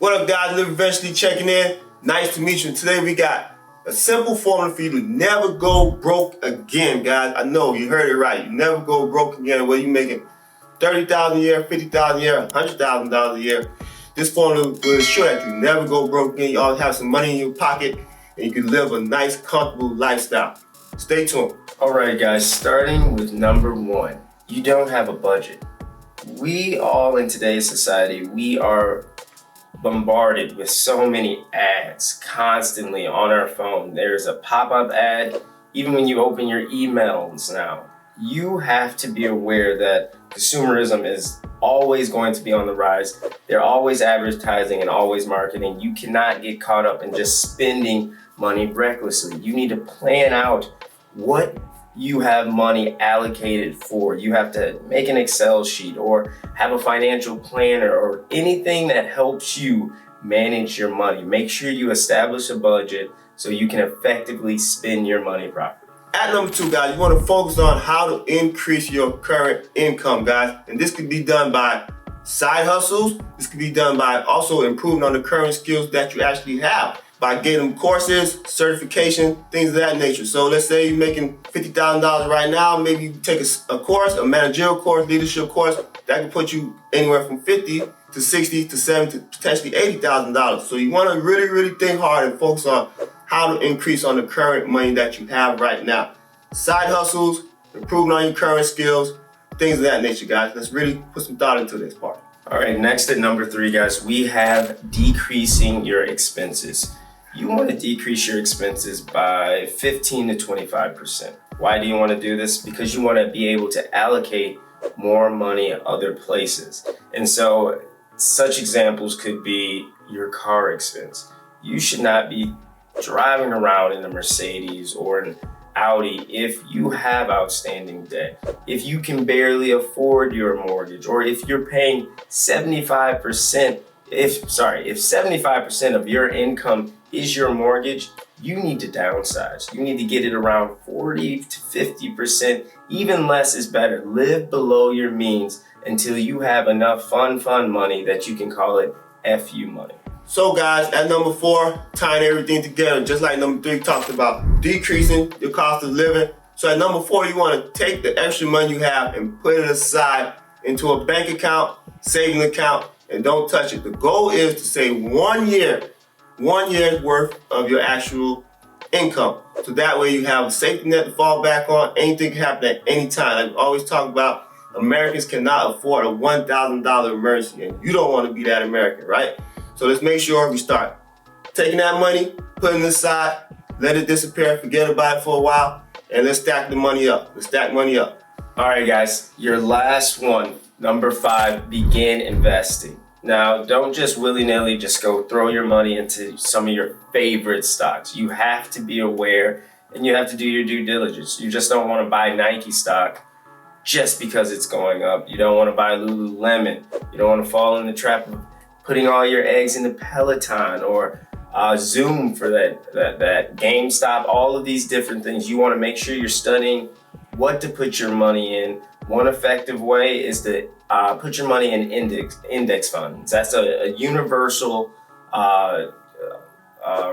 What up, guys? Live Eventually checking in. Nice to meet you. And today we got a simple formula for you to never go broke again, guys. I know you heard it right. You never go broke again. Whether you're making $30,000 a year, $50,000 a year, $100,000 a year, this formula will ensure that you never go broke again. You always have some money in your pocket and you can live a nice, comfortable lifestyle. Stay tuned. All right, guys, starting with number one, you don't have a budget. We all in today's society, we are bombarded with so many ads constantly on our phone. There's a pop-up ad, even when you open your emails now. You have to be aware that consumerism is always going to be on the rise. They're always advertising and always marketing. You cannot get caught up in just spending money recklessly. You need to plan out what you have money allocated for. You have to make an Excel sheet or have a financial planner or anything that helps you manage your money. Make sure you establish a budget so you can effectively spend your money properly. At number two, guys, you want to focus on how to increase your current income, guys. And this can be done by side hustles. This can be done by also improving on the current skills that you actually have, by getting courses, certification, things of that nature. So let's say you're making $50,000 right now. Maybe you take a course, a managerial course, leadership course, that can put you anywhere from $50,000 to $60,000 to $70,000 to potentially $80,000. So you want to really think hard and focus on how to increase on the current money that you have right now. Side hustles, improving on your current skills, things of that nature, guys. Let's really put some thought into this part. All right, next at number three, guys, we have decreasing your expenses. You want to decrease your expenses by 15 to 25%. Why do you want to do this? Because you want to be able to allocate more money other places. And so such examples could be your car expense. You should not be driving around in a Mercedes or an Audi if you have outstanding debt, if you can barely afford your mortgage, or if you're paying 75%, if 75% of your income is your mortgage, you need to downsize. You need to get it around 40 to 50%. Even less is better. Live below your means until you have enough fun money that you can call it FU money. So guys, at number four, tying everything together, just like number three talked about decreasing your cost of living. So at number four, you want to take the extra money you have and put it aside into a bank account, saving account, and don't touch it. The goal is to save 1 year's worth of your actual income. So that way you have a safety net to fall back on. Anything can happen at any time. Like we always talk about, Americans cannot afford a $1,000 emergency, and you don't want to be that American, right? So let's make sure we start taking that money, putting it aside, let it disappear, forget about it for a while, and let's stack the money up. Let's stack money up. All right, guys, your last one, number five, begin investing. Now, don't just willy-nilly just go throw your money into some of your favorite stocks. You have to be aware and you have to do your due diligence. You just don't want to buy Nike stock just because it's going up. You don't want to buy Lululemon. You don't want to fall in the trap of putting all your eggs into Peloton or Zoom for that GameStop, all of these different things. You want to make sure you're studying what to put your money in. One effective way is to put your money in index funds. That's a universal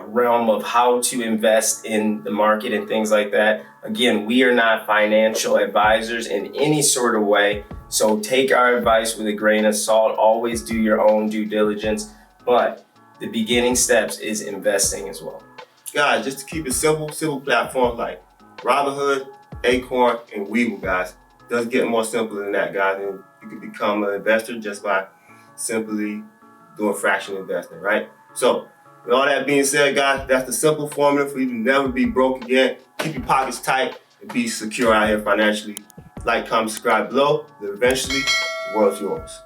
realm of how to invest in the market and things like that. Again, we are not financial advisors in any sort of way, so take our advice with a grain of salt. Always do your own due diligence, but the beginning steps is investing as well. Guys, just to keep it simple platforms like Robinhood, Acorn, and Webull, guys. It doesn't get more simple than that, guys. And you can become an investor just by simply doing fractional investing, right? So, with all that being said, guys, that's the simple formula for you to never be broke again. Keep your pockets tight and be secure out here financially. Like, comment, subscribe below. Then eventually, the world's yours.